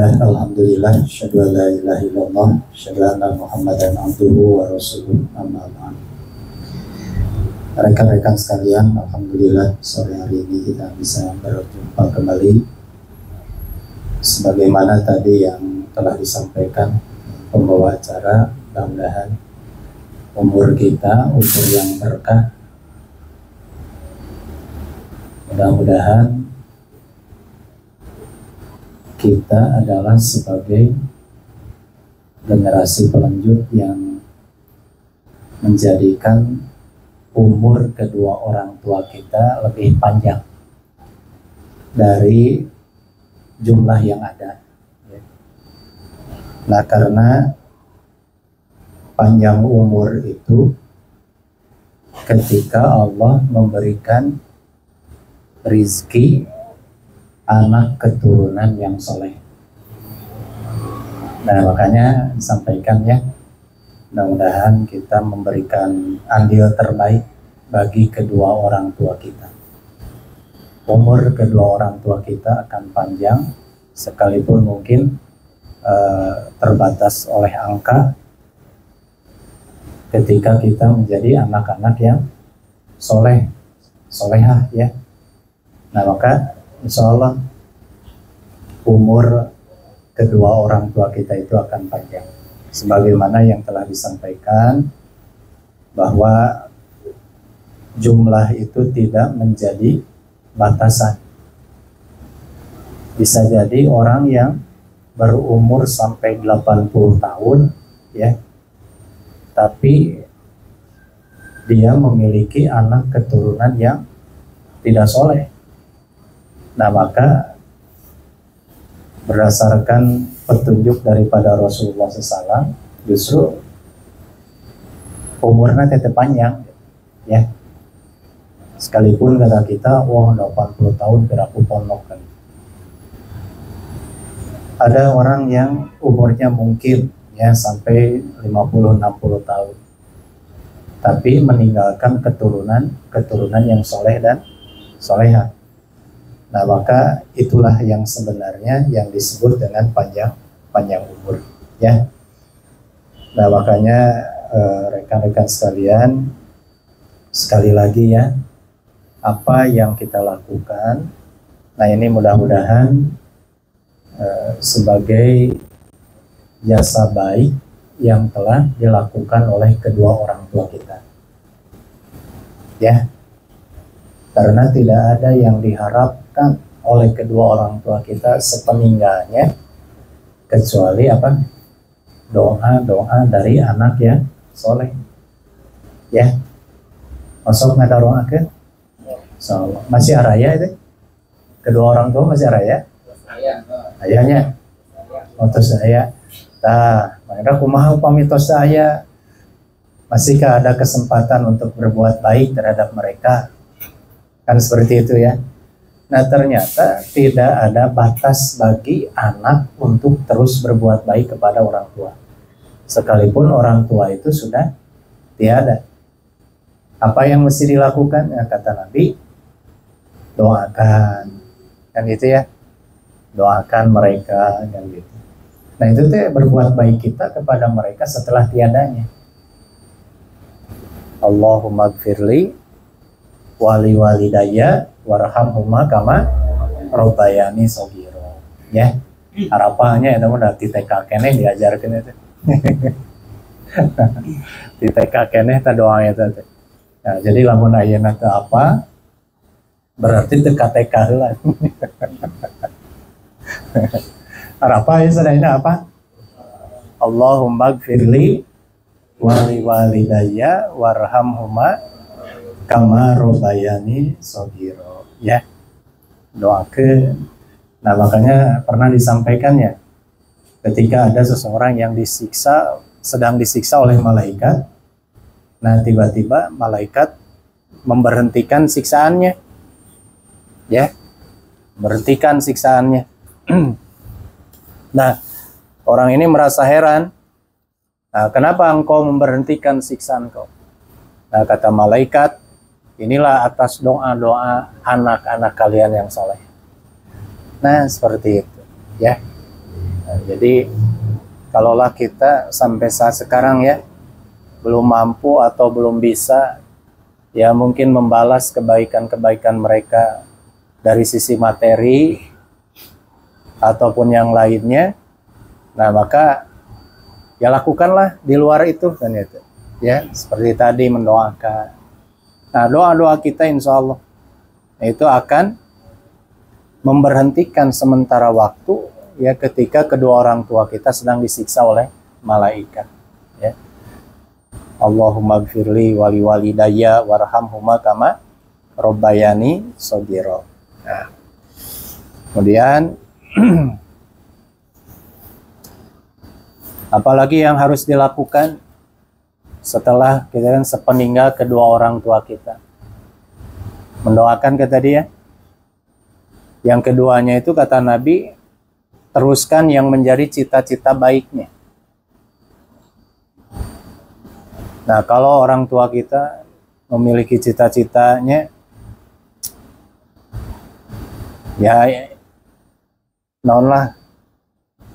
Bismillah, alhamdulillah, syahadu an la ilaha illallah, syahadu anna Muhammadan abduhu wa rasuluh, amma ba'd. Rekan-rekan sekalian, alhamdulillah sore hari ini kita bisa berjumpa kembali. Sebagaimana tadi yang telah disampaikan pembawa acara, mudah-mudahan umur kita umur yang berkah. Mudah-mudahan kita adalah sebagai generasi pelanjut yang menjadikan umur kedua orang tua kita lebih panjang dari jumlah yang ada. Nah, karena panjang umur itu ketika Allah memberikan rizki anak keturunan yang soleh. Nah, makanya disampaikan ya, mudah-mudahan kita memberikan andil terbaik bagi kedua orang tua kita. Umur kedua orang tua kita akan panjang, sekalipun mungkin terbatas oleh angka, ketika kita menjadi anak-anak yang soleh, solehah ya. Nah, maka insya Allah umur kedua orang tua kita itu akan panjang. Sebagaimana yang telah disampaikan bahwa jumlah itu tidak menjadi batasan. Bisa jadi orang yang berumur sampai 80 tahun ya, tapi dia memiliki anak keturunan yang tidak soleh. Nah, maka berdasarkan petunjuk daripada Rasulullah SAW, justru umurnya tetap panjang ya. Sekalipun kata kita, wah 80 tahun beraku pondok kan. Ada orang yang umurnya mungkin ya sampai 50-60 tahun, tapi meninggalkan keturunan yang soleh dan solehah. Nah, maka itulah yang sebenarnya yang disebut dengan panjang umur ya. Nah, makanya rekan-rekan sekalian, sekali lagi ya, apa yang kita lakukan, nah ini mudah-mudahan sebagai jasa baik yang telah dilakukan oleh kedua orang tua kita ya. Karena tidak ada yang diharapkan oleh kedua orang tua kita sepeninggalnya kecuali apa? Doa-doa dari anak yang soleh ya. Masuk nggak doa ke? So, masih araya itu? Kedua orang tua masih araya? Ayahnya? Otos saya. Nah, mereka kumaha pamitos saya. Masihkah ada kesempatan untuk berbuat baik terhadap mereka? Kan seperti itu ya. Nah, ternyata tidak ada batas bagi anak untuk terus berbuat baik kepada orang tua, sekalipun orang tua itu sudah tiada. Apa yang mesti dilakukan? Ya, kata Nabi, doakan kan gitu ya, doakan mereka kan gitu. Nah, itu tuh berbuat baik kita kepada mereka setelah tiadanya. Allahumma gfirli wali walidaya warhamhuma kama rabbayani shaghira ya. Harapannya itu udah di TK keneh diajarkan itu. Di TK keneh ta doa itu. Nah, jadi lamun ayeuna teu apa berarti teu TK heula. Harapan sadayana apa? Allahumma gfirli wali walidaya warhamhuma kama robayani sogiro ya, doakan. Nah, makanya pernah disampaikan ya, ketika ada seseorang yang sedang disiksa oleh malaikat, nah tiba-tiba malaikat memberhentikan siksaannya ya, berhentikan siksaannya. Nah, orang ini merasa heran, nah, kenapa engkau memberhentikan siksaan kau? Nah, kata malaikat, inilah atas doa-doa anak-anak kalian yang soleh. Nah, seperti itu ya. Nah, jadi kalaulah kita sampai saat sekarang ya belum mampu atau belum bisa ya mungkin membalas kebaikan-kebaikan mereka dari sisi materi ataupun yang lainnya, nah maka ya lakukanlah di luar itu kan itu ya, seperti tadi mendoakan. Nah doa-doa kita insya Allah itu akan memberhentikan sementara waktu ya ketika kedua orang tua kita sedang disiksa oleh malaikat ya. Allahumma gfirli wali walidayya warhamhuma kama robbayani shogiro. Nah, kemudian apalagi yang harus dilakukan setelah kita kan sepeninggal kedua orang tua kita? Mendoakan kata dia. Yang keduanya itu kata Nabi, teruskan yang menjadi cita-cita baiknya. Nah, kalau orang tua kita memiliki cita-citanya, ya naon lah,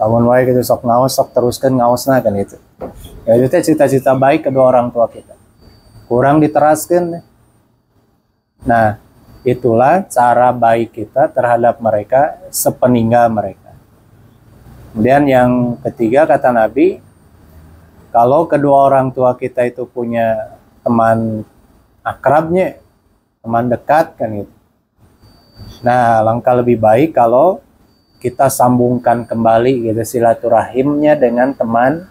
lamun wae gitu sok ngaos, sok teruskan ngaosna kan itu. Ya itu cita-cita baik kedua orang tua kita. Kurang diteraskan. Nah, itulah cara baik kita terhadap mereka sepeninggal mereka. Kemudian yang ketiga kata Nabi, kalau kedua orang tua kita itu punya teman akrabnya, teman dekat kan gitu. Nah, langkah lebih baik kalau kita sambungkan kembali gitu silaturahimnya dengan teman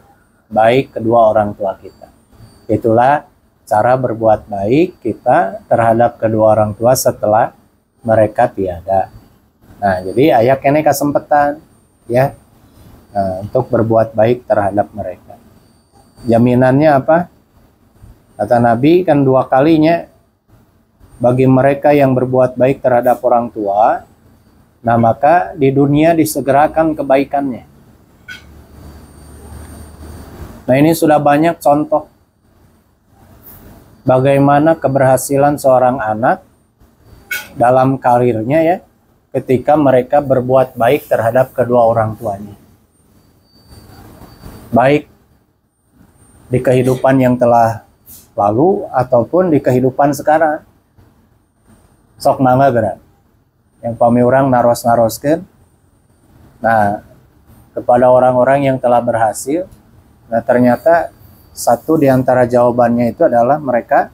baik kedua orang tua kita. Itulah cara berbuat baik kita terhadap kedua orang tua setelah mereka tiada. Nah, jadi aya kene kesempatan ya untuk berbuat baik terhadap mereka. Jaminannya apa? Kata Nabi kan 2 kalinya bagi mereka yang berbuat baik terhadap orang tua, nah maka di dunia disegerakan kebaikannya. Nah ini sudah banyak contoh bagaimana keberhasilan seorang anak dalam karirnya ya ketika mereka berbuat baik terhadap kedua orang tuanya. Baik di kehidupan yang telah lalu ataupun di kehidupan sekarang. Sok mangga gerak. Yang pami orang naros-naroskeun. Nah, kepada orang-orang yang telah berhasil. Nah, ternyata satu di antara jawabannya itu adalah mereka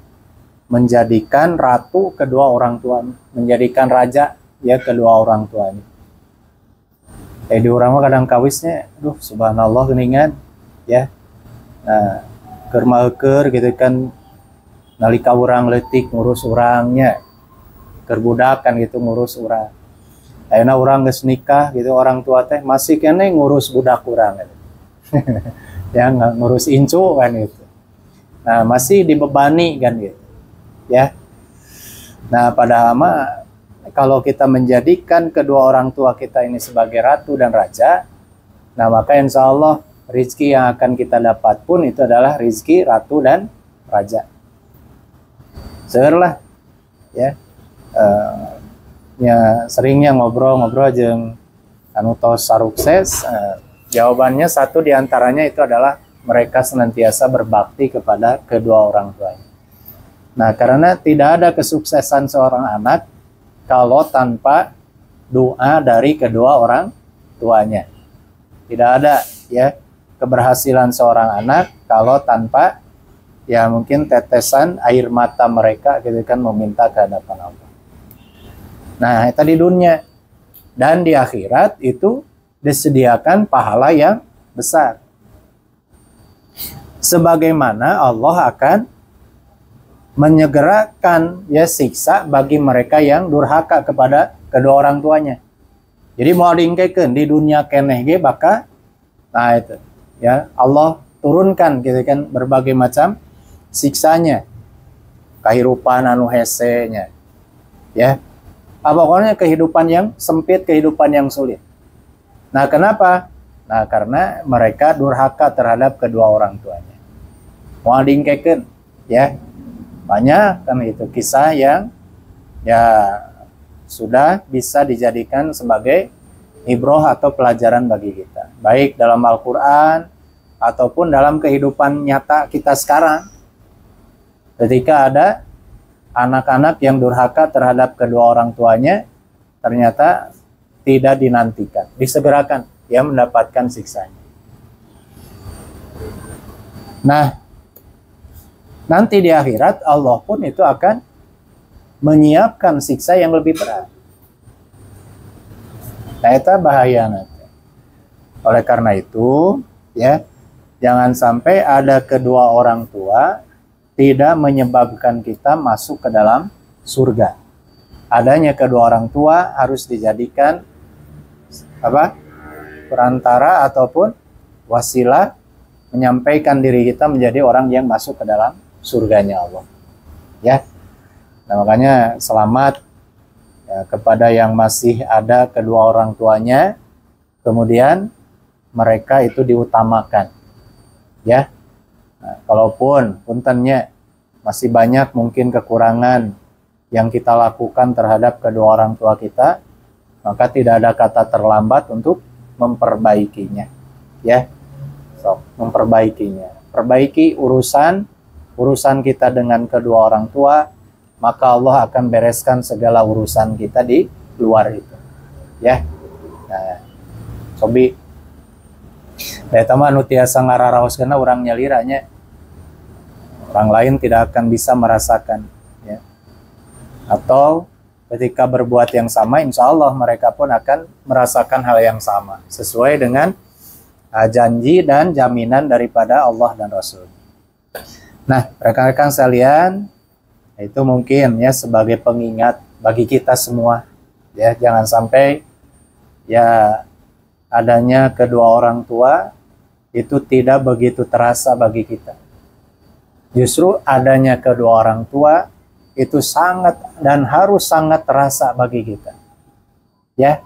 menjadikan ratu kedua orang tuanya, menjadikan raja ya kedua orang tuanya. Di orang mah kadang kawisnya, aduh subhanallah geningan ya. Nah, keur maeukeur gitu kan nalika urang leutik ngurus urangnya. Keur budak kan gitu ngurus urang. Ayeuna urang geus nikah gitu orang tua teh masih kene ngurus budak urang gitu. Ya ngurus incu kan gitu. Nah, masih dibebani kan gitu. Ya. Nah, padahal mah kalau kita menjadikan kedua orang tua kita ini sebagai ratu dan raja, nah maka insya Allah rizki yang akan kita dapat pun itu adalah rizki ratu dan raja. Segerlah ya. Ya seringnya ngobrol-ngobrol jeung anu tos sarukses. Jawabannya satu diantaranya itu adalah mereka senantiasa berbakti kepada kedua orang tuanya. Nah, karena tidak ada kesuksesan seorang anak kalau tanpa doa dari kedua orang tuanya. Tidak ada ya keberhasilan seorang anak kalau tanpa ya mungkin tetesan air mata mereka gitu kan meminta ke hadapan Allah. Nah, itu di dunia. Dan di akhirat itu disediakan pahala yang besar. Sebagaimana Allah akan menyegerakan ya siksa bagi mereka yang durhaka kepada kedua orang tuanya. Jadi mau diingkekeun di dunia keneh ge baka nah itu ya Allah turunkan gitu kan berbagai macam siksanya. Kehidupan anu hesenya. Ya. Pokoknya kehidupan yang sempit, kehidupan yang sulit. Nah, kenapa? Nah, karena mereka durhaka terhadap kedua orang tuanya. Mau diingkekeun ya. Banyak kan itu kisah yang ya sudah bisa dijadikan sebagai ibroh atau pelajaran bagi kita. baik dalam Al-Quran ataupun dalam kehidupan nyata kita sekarang. Ketika ada anak-anak yang durhaka terhadap kedua orang tuanya, ternyata tidak dinantikan, disegerakan, dia mendapatkan siksanya. Nah, nanti di akhirat Allah pun itu akan menyiapkan siksa yang lebih berat. Nah, itu bahaya nanti. Oleh karena itu, ya, jangan sampai ada kedua orang tua tidak menyebabkan kita masuk ke dalam surga. Adanya kedua orang tua harus dijadikan perantara ataupun wasilah menyampaikan diri kita menjadi orang yang masuk ke dalam surganya Allah. Ya. Nah, makanya selamat ya, kepada yang masih ada kedua orang tuanya, kemudian mereka itu diutamakan. Ya. Nah, kalaupun puntennya masih banyak mungkin kekurangan yang kita lakukan terhadap kedua orang tua kita, maka tidak ada kata terlambat untuk memperbaikinya. Ya. So, memperbaikinya. Perbaiki urusan kita dengan kedua orang tua, maka Allah akan bereskan segala urusan kita di luar itu. Ya. Nah, sobi eta mah anu tiasa ngararaoskeunna urang nyaliranya. Orang lain tidak akan bisa merasakan, ya. Atau ketika berbuat yang sama, insya Allah mereka pun akan merasakan hal yang sama sesuai dengan janji dan jaminan daripada Allah dan Rasul. Nah, rekan-rekan sekalian, itu mungkin ya sebagai pengingat bagi kita semua, ya, jangan sampai ya adanya kedua orang tua itu tidak begitu terasa bagi kita. Justru adanya kedua orang tua itu sangat dan harus sangat terasa bagi kita. Ya,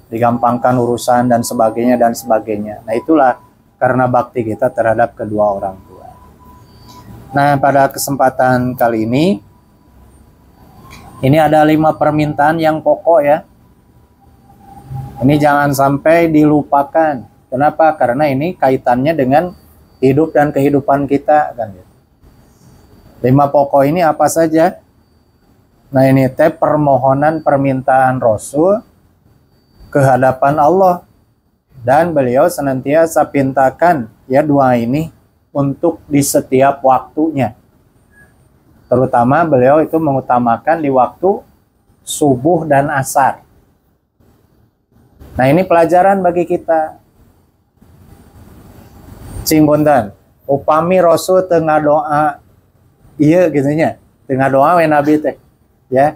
digampangkan urusan dan sebagainya dan sebagainya. Nah, itulah karena bakti kita terhadap kedua orang tua. Nah, pada kesempatan kali ini ada 5 permintaan yang pokok ya. Ini jangan sampai dilupakan. Kenapa? Karena ini kaitannya dengan hidup dan kehidupan kita kan gitu. 5 pokok ini apa saja? Nah, ini permohonan permintaan Rasul ke hadapan Allah, dan beliau senantiasa pintakan ya doa ini untuk di setiap waktunya. Terutama beliau itu mengutamakan di waktu subuh dan asar. Nah, ini pelajaran bagi kita. Cing bonten, upami Rasul tengah doa iya gitunya, tengah doa we Nabi teh. Ya.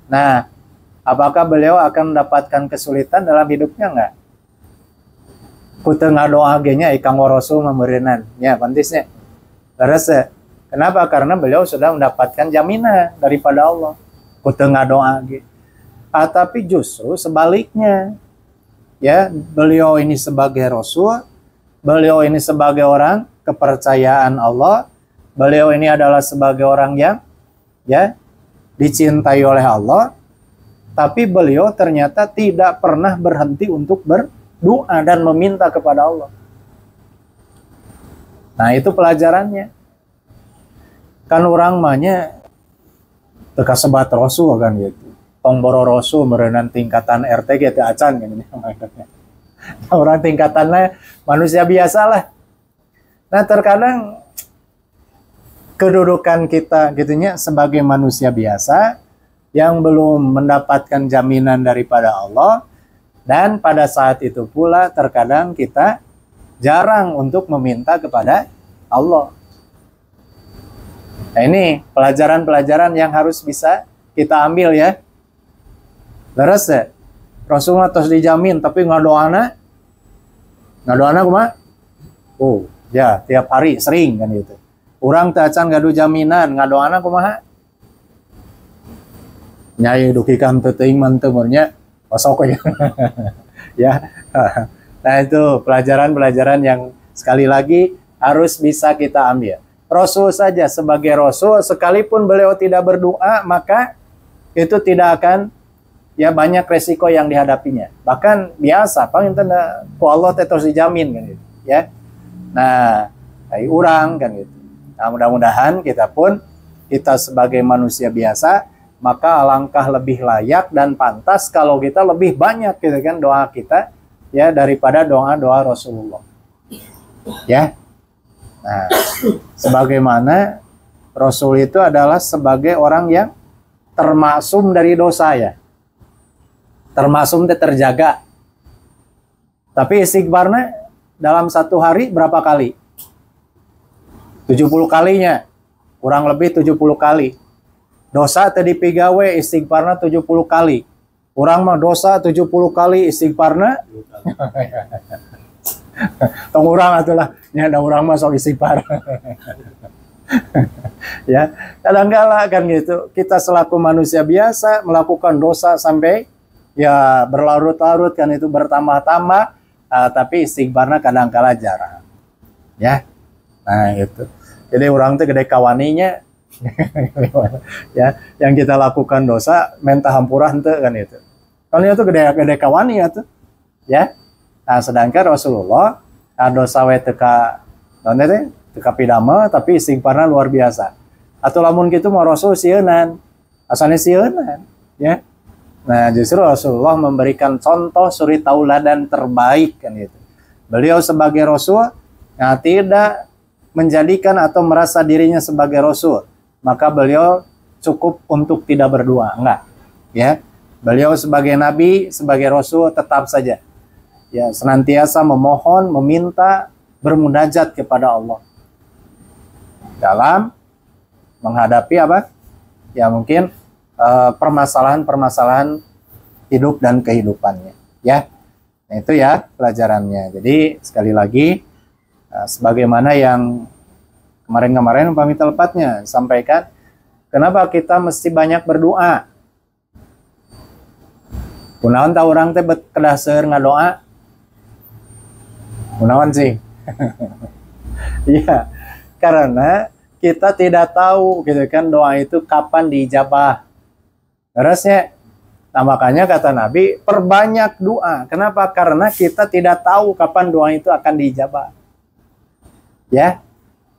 Nah, apakah beliau akan mendapatkan kesulitan dalam hidupnya enggak? Ku tengah doa genya ikang Rasul memeurinan. Ya, pantisnya. Terus kenapa? Karena beliau sudah mendapatkan jaminan daripada Allah. Ku tengah doa ge. Tapi justru sebaliknya. Ya, beliau ini sebagai Rasul, beliau ini sebagai orang kepercayaan Allah, beliau ini adalah sebagai orang yang ya dicintai oleh Allah, tapi beliau ternyata tidak pernah berhenti untuk berdoa dan meminta kepada Allah. Nah, itu pelajarannya. Kan orang mahnya teka sebat Rasul kan gitu. Tongboro Rasul merenang tingkatan RT gitu acan kan ini. Orang tingkatannya manusia biasa lah. Nah, terkadang kedudukan kita gitunya sebagai manusia biasa yang belum mendapatkan jaminan daripada Allah, dan pada saat itu pula terkadang kita jarang untuk meminta kepada Allah. Nah, ini pelajaran-pelajaran yang harus bisa kita ambil ya. Leres ya? Rasulullah terus dijamin tapi ngadoana kumaha? Oh, ya tiap hari sering kan gitu. Urang teh acan gaduh jaminan, ngadoana kumaha? Nyai dukikan teu teuing mah teu murnya osok ya. Ya. Nah, itu pelajaran-pelajaran yang sekali lagi harus bisa kita ambil. Rasul saja sebagai Rasul, sekalipun beliau tidak berdoa, maka itu tidak akan ya banyak resiko yang dihadapinya. Bahkan biasa, paling tanda ku Allah terus dijamin kan gitu, ya. Nah, kayak orang kan gitu. Nah, mudah-mudahan kita sebagai manusia biasa, maka alangkah lebih layak dan pantas kalau kita lebih banyak gitu kan doa kita ya daripada doa-doa Rasulullah. Ya. Nah, sebagaimana Rasul itu adalah sebagai orang yang termaksum dari dosa ya. Termaksum terjaga. Tapi istighfarnya dalam satu hari berapa kali? 70 kalinya. Kurang lebih 70 kali. Dosa tadi pigawe istighfarna 70 kali. Orang mah dosa 70 kali istighfarna. Tong urang atulah nya ada urang mah sok istighfar. Ya, kadang-kala kan gitu. Kita selaku manusia biasa melakukan dosa sampai ya berlarut-larut kan itu bertambah-tambah, tapi istighfarna kadang-kala jarang. Ya. Nah, itu. Jadi orang tuh gede kawaninya ya, yang kita lakukan dosa mentah hampura henteu kan itu. Kalau itu gede kawani ya tuh. Ya. Nah, sedangkan Rasulullah dosa we teka naon teh teka pidama tapi istighfarna luar biasa. Atau lamun kitu mah Rasul sieunan. Asalnya sieunan, ya. Nah, justru Rasulullah memberikan contoh suri tauladan terbaik kan itu. Beliau sebagai Rasul tidak menjadikan atau merasa dirinya sebagai Rasul, maka beliau cukup untuk tidak berdoa, enggak. Ya, beliau sebagai Nabi, sebagai Rasul tetap saja ya senantiasa memohon, meminta, bermunajat kepada Allah dalam menghadapi apa? Ya mungkin permasalahan-permasalahan hidup dan kehidupannya. Ya, nah, itu ya pelajarannya. Jadi sekali lagi, sebagaimana yang kemarin-kemarin pamit telepatnya sampaikan, kenapa kita mesti banyak berdoa? Kunaon tahu orang teh kedah seueur ngadoa? Kunaon sih? Iya, karena kita tidak tahu gitu kan doa itu kapan diijabah. Terusnya, nah makanya kata Nabi, perbanyak doa. Kenapa? Karena kita tidak tahu kapan doa itu akan diijabah. Ya,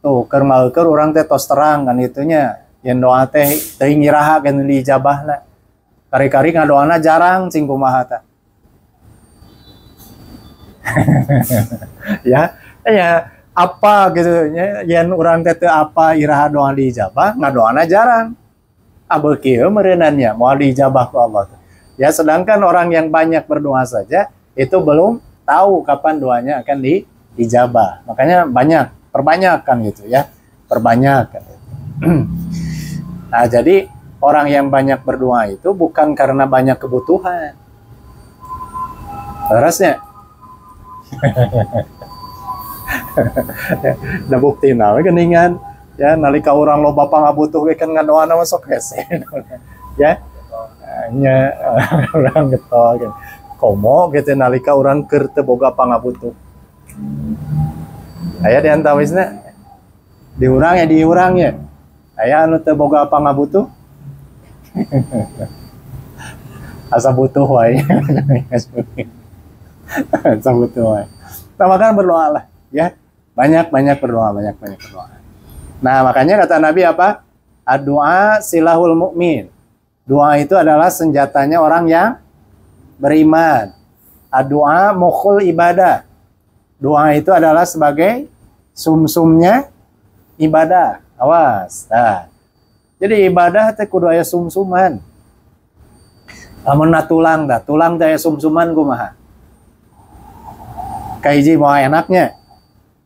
tuh keur orang teh tos terang kan itunya, yang doa teh teuing ngiraha kan diijabahna. Kari-kari ngadoana jarang cing kumaha tah. Ya, apa gitu nya, yen urang teh teu apa iraha doa diijabah, ngadoana jarang. Abeu kieu meureunannya moal diijabah ku Allah. Ya, sedangkan orang yang banyak berdoa saja itu belum tahu kapan doanya akan diijabah. Makanya perbanyak kan gitu ya. Perbanyak kan. Nah, jadi orang yang banyak berdoa itu bukan karena banyak kebutuhan. Terusnya da bukti nawe geuningan ya nalika urang loba pangabutuh we kan ngadoana mah sok hese. Ya. Nya urang getol gitu. Komo gitu nalika urang keur teu boga pangabutuh. Aya di antawisna di urang ya. Aya anu teu boga pangabutuh. Asa butuh wae. Asa butuh wae. Nah, makanya berdoa lah ya. Banyak berdoa. Nah, makanya kata Nabi apa? Ad-du'a silahul mu'min. Doa itu adalah senjatanya orang yang beriman. Ad-du'a mukhul ibadah. Doa itu adalah sebagai sumsumnya ibadah. Awas. Nah, jadi ibadah teh kudu aya sumsuman. Lamun tulang teh aya sumsuman kumaha? Kaiji mau enaknya.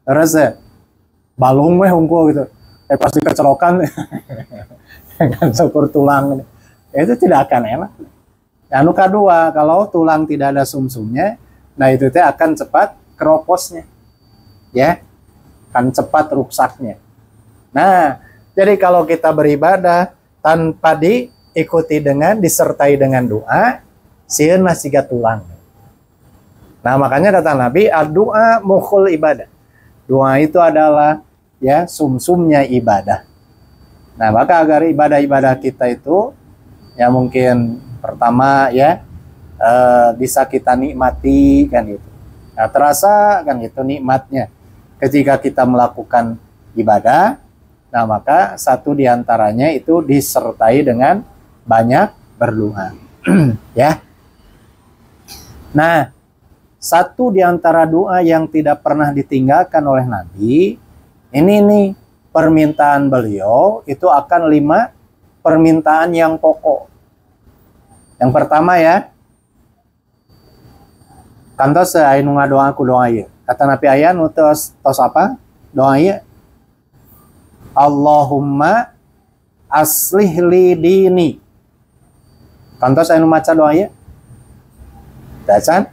Terus balung weh hungkul gitu. Pasti kecerokan. Kan syukur tulang. Itu tidak akan enak. Anu kedua, kalau tulang tidak ada sumsumnya, nah itu teh akan cepat keroposnya. Ya. Kan cepat rusaknya. Nah, jadi kalau kita beribadah tanpa diikuti disertai dengan doa, sieun mah siga tulang. Nah, makanya kata Nabi, ad-du'a mukhul ibadah. Doa itu adalah ya sumsumnya ibadah. Nah, maka agar ibadah-ibadah kita itu ya mungkin pertama ya bisa kita nikmati kan gitu. Nah, terasa kan gitu nikmatnya ketika kita melakukan ibadah. Nah, maka satu diantaranya itu disertai dengan banyak berdoa. Ya. Nah, satu diantara doa yang tidak pernah ditinggalkan oleh Nabi, ini nih permintaan beliau itu akan 5 permintaan yang pokok. Yang pertama ya, kantos anu ngadoa aku doa ieu. Kata Nabi aya nu tos apa? Doa ieu. Allahumma aslih li dini. Kantos anu maca doa ieu. Dacan?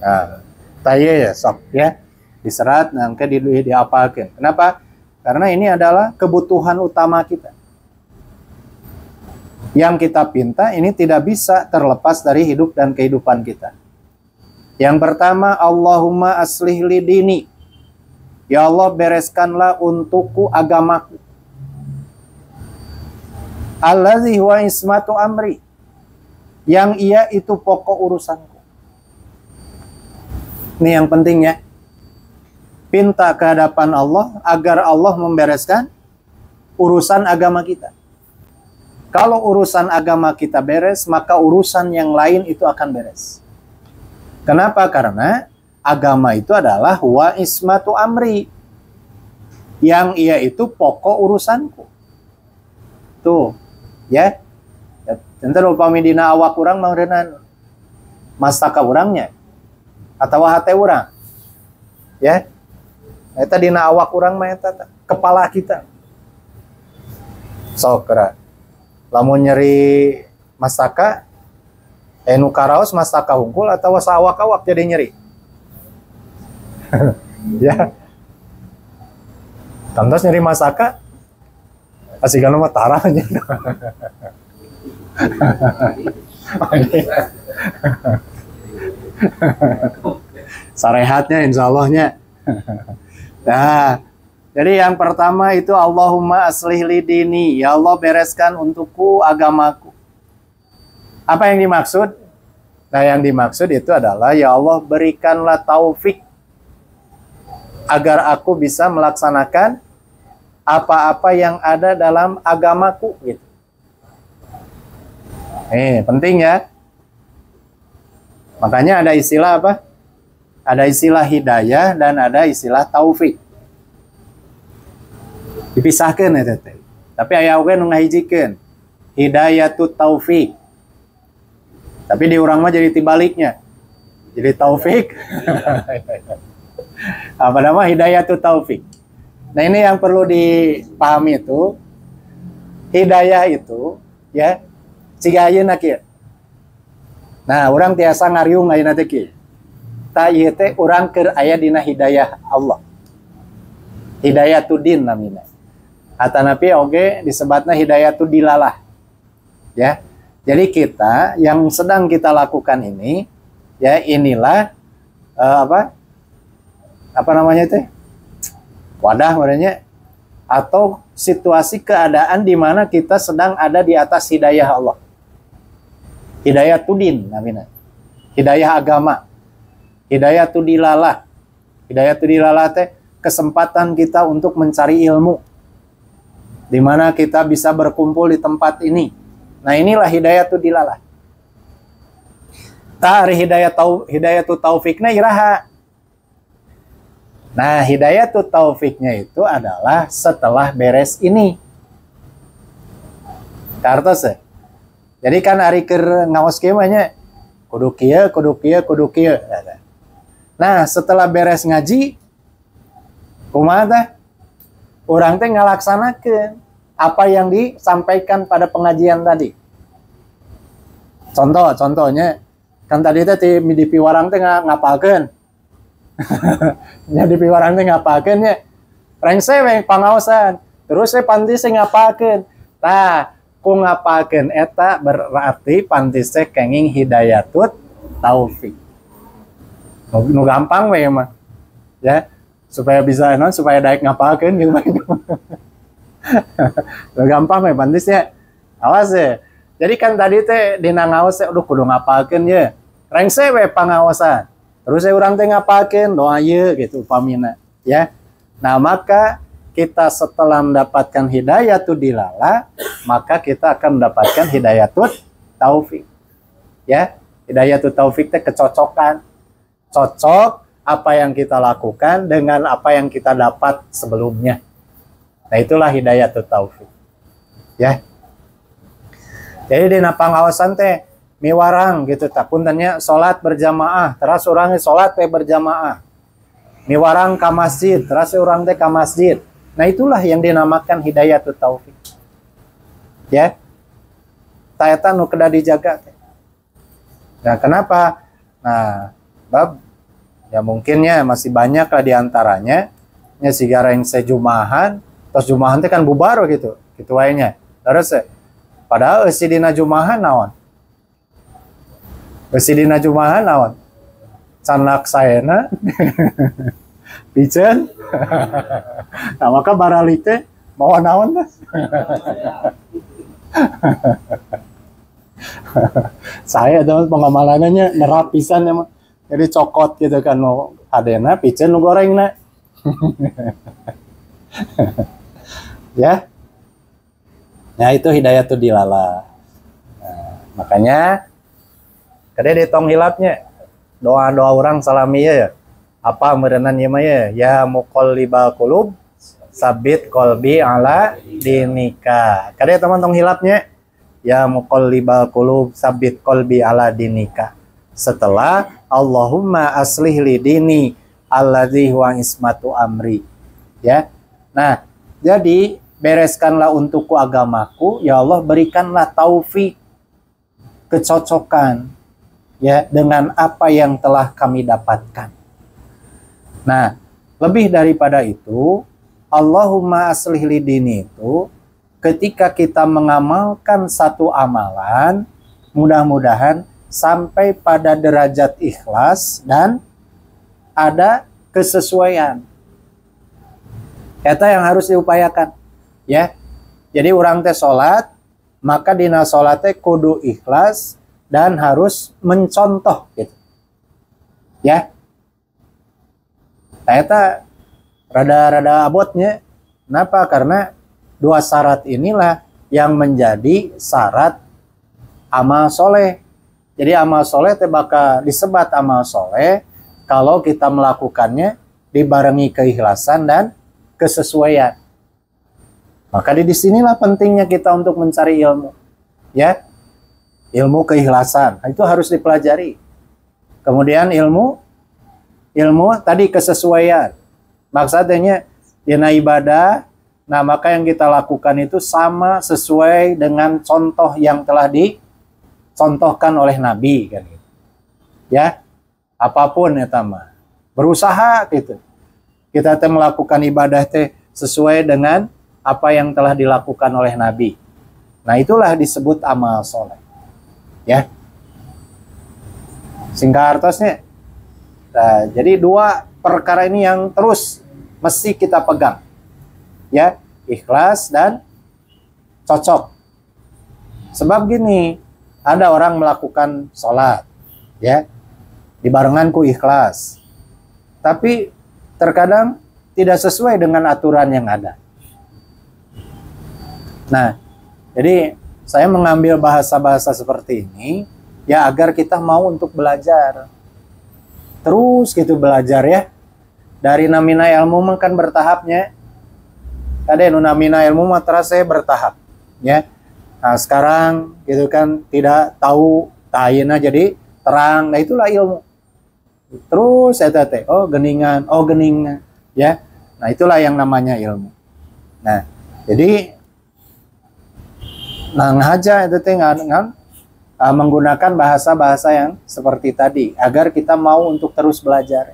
Nah, taya ya sok ya. Diserat nangke diapalkeun. Kenapa? Karena ini adalah kebutuhan utama kita. Yang kita pinta ini tidak bisa terlepas dari hidup dan kehidupan kita. Yang pertama, Allahumma aslih li dini. Ya Allah, bereskanlah untukku agamaku. Allazi huwa ismatu amri. Yang ia itu pokok urusanku. Ini yang penting ya. Pinta ke hadapan Allah agar Allah membereskan urusan agama kita. Kalau urusan agama kita beres, maka urusan yang lain itu akan beres. Kenapa? Karena agama itu adalah huwa ismatu amri. Yang ia itu pokok urusanku. Tuh, ya. Tentu upami dina awak urang mangeureunana mastaka urangnya atau hate urang. Ya. Eta dina awak urang mah eta kepala kita. Sokra. Lamun nyeri mastaka nu karaos mastaka hungkul atau sawak-awak jadi nyeri. Ya. Tantos nyeri mastaka asigan mah tarah aja. Sarehatnya insyaallah-nya. Nah, jadi yang pertama itu Allahumma aslih li dini. Ya Allah, bereskan untukku agamaku. Apa yang dimaksud? Nah, yang dimaksud itu adalah ya Allah, berikanlah taufik agar aku bisa melaksanakan apa-apa yang ada dalam agamaku gitu. Penting ya. Makanya ada istilah apa? Ada istilah hidayah dan ada istilah taufik. Dipisahkan ya teh. Tapi aya oge nu ngahijikeun. Hidayatut taufik. Tapi di urang mah jadi tibaliknya. Jadi taufik. Apa nama hidayatut taufik. Nah, ini yang perlu dipahami itu. Hidayah itu ya siga ayeuna kieu. Nah, urang tiasa ngariung ayeuna teh kieu. Ta ieu teh urang keur aya dina hidayah Allah. Hidayatuddin namina. Atanapi oge disebutna hidayatud dilalah. Ya. Jadi kita yang sedang kita lakukan ini ya inilah apa namanya teh? Wadah namanya atau situasi keadaan di mana kita sedang ada di atas hidayah Allah. Hidayatuddin namina. Hidayah agama. Hidayatudilalah. Hidayatudilalah teh kesempatan kita untuk mencari ilmu. Di mana kita bisa berkumpul di tempat ini. Nah, inilah hidayatudilalah. Ta'ari hidayatut taufikna iraha. Nah, hidayatut taufiknya itu adalah setelah beres ini. Kartos ya. Jadi kan hari keur ngaos kieu mah nya kudu kieu. Nah, setelah beres ngaji kumaha tah? Urang teh ngalaksanakeun apa yang disampaikan pada pengajian tadi. Contohnya kan tadi teh di piwarang teh ngapalkeun. Nya di piwarang teh ngapalkeun nya. Rengse we pangaosan. Terus we panti teh ngapalkeun. Tah, ku ngapalkeun eta berarti panti teh kenging hidayatut taufik. Nu gampang we mah. Ya, supaya bisa supaya daek ngapalkeun gitu. Nu gampang we panti teh. Awas ya. Jadi kan tadi teh dina ngaos teh aduh kudu ngapalkeun ye. Rengse we pangaosan. Terus saya urang teh ngapalkeun doa ye gitu upamina ya. Nah, maka kita setelah mendapatkan hidayatul dilala, maka kita akan mendapatkan hidayatul taufik. Ya, hidayatul taufik teh kecocokan. Cocok apa yang kita lakukan dengan apa yang kita dapat sebelumnya. Nah, itulah hidayatul taufik. Ya. Jadi di pangaosan teh miwarang gitu tak puntennya salat berjamaah, terus orangnya salat teh berjamaah. Miwarang ka masjid, terus orang teh ka masjid. Nah, itulah yang dinamakan hidayatul taufik. Ya. Taeta nu kedah dijaga teh. Nah, kenapa? Nah, bab ya mungkinnya masih banyak lah diantaranya nya sigara yang sejumahan, terus jumahan teh kan bubar gitu. Gitu wae nya. Terus padahal eusi dina jumahan naon? Eusi dina jumahan naon? Canak saena piceun. Nah, maka barali teh mawa naon teh? Saya teman pengamalannya nerap pisan emang. Jadi cokot gitu kan no adena piceun nu gorengna. Ya. Nah, itu hidayatul dilala. Nah, makanya kada ditong hilapnya doa-doa orang salamiya ya. Apa merenan ieu mah ya muqallibal qulub sabit qalbi ala dinika. Kada teman tong hilapnya ya muqallibal qulub sabit qalbi ala dinika. Setelah Allahumma aslih li dini alladzi huwa ismatu amri. Ya. Nah, jadi bereskanlah untukku agamaku, ya Allah berikanlah taufik, kecocokan ya dengan apa yang telah kami dapatkan. Nah, lebih daripada itu, Allahumma aslih li dini itu ketika kita mengamalkan satu amalan, mudah-mudahan sampai pada derajat ikhlas dan ada kesesuaian. Eta yang harus diupayakan. Ya, jadi orang teh sholat, maka dina sholat teh kudu ikhlas dan harus mencontoh gitu. Ya, eta rada-rada abotnya. Kenapa? Karena dua syarat inilah yang menjadi syarat amal soleh. Jadi amal soleh teh bakal disebat amal soleh kalau kita melakukannya dibarengi keikhlasan dan kesesuaian. Maka di sinilah pentingnya kita untuk mencari ilmu. Ya. Ilmu keikhlasan. Itu harus dipelajari. Kemudian ilmu tadi kesesuaian. Maksudnya dina ibadah, nah maka yang kita lakukan itu sama sesuai dengan contoh yang telah dicontohkan oleh Nabi kan gitu. Ya. Apapun ya mah. Berusaha gitu. Kita teh melakukan ibadah teh sesuai dengan apa yang telah dilakukan oleh Nabi. Nah, itulah disebut amal soleh. Ya. Singkat artosnya. Nah, jadi dua perkara ini yang terus mesti kita pegang. Ya, ikhlas dan cocok. Sebab gini, ada orang melakukan sholat. Ya, dibarenganku ikhlas. Tapi terkadang tidak sesuai dengan aturan yang ada. Nah, jadi saya mengambil bahasa-bahasa seperti ini ya agar kita mau untuk belajar. Terus gitu belajar ya. Dari namina ilmu kan bertahapnya. Ada nu namina ilmu mah terasa bertahap ya. Nah, sekarang gitu kan tidak tahu tayina jadi terang. Nah, itulah ilmu. Terus eta teh geningan ya. Nah, itulah yang namanya ilmu. Nah, jadi ngaja itu teh menggunakan bahasa-bahasa yang seperti tadi agar kita mau untuk terus belajar.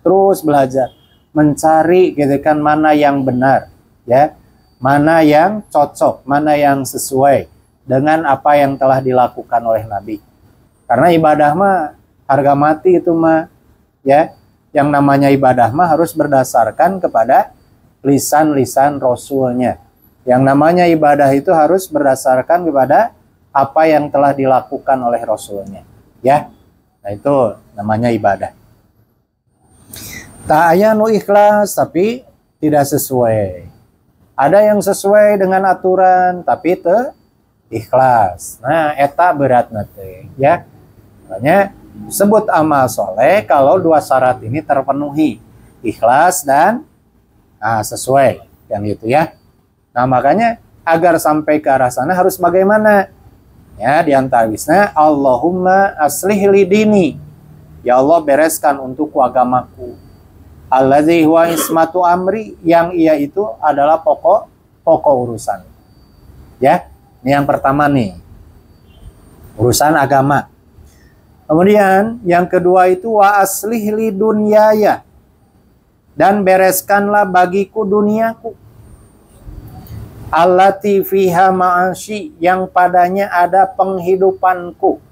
Terus belajar, mencari gitu kan mana yang benar, ya. Mana yang cocok, mana yang sesuai dengan apa yang telah dilakukan oleh Nabi. Karena ibadah mah harga mati itu mah ya. Yang namanya ibadah mah harus berdasarkan kepada lisan-lisan Rasulnya. Yang namanya ibadah itu harus berdasarkan kepada apa yang telah dilakukan oleh Rasulnya. Ya, nah itu namanya ibadah. Tak aya nu ikhlas tapi tidak sesuai. Ada yang sesuai dengan aturan tapi teu ikhlas. Nah, eta berat nanti, ya. Makanya sebut amal soleh kalau dua syarat ini terpenuhi, ikhlas dan sesuai, yang gitu ya. Nah, makanya agar sampai ke arah sana harus bagaimana? Ya, diantawisnya Allahumma aslih li dini. Ya Allah, bereskan untukku agamaku. Alladzi huwa ismatu amri, yang ia itu adalah pokok urusan. Ya, ini yang pertama nih. Urusan agama. Kemudian yang kedua itu wa aslih li dunyaya. Dan bereskanlah bagiku duniaku. Allati fiha ma'ashi, yang padanya ada penghidupanku.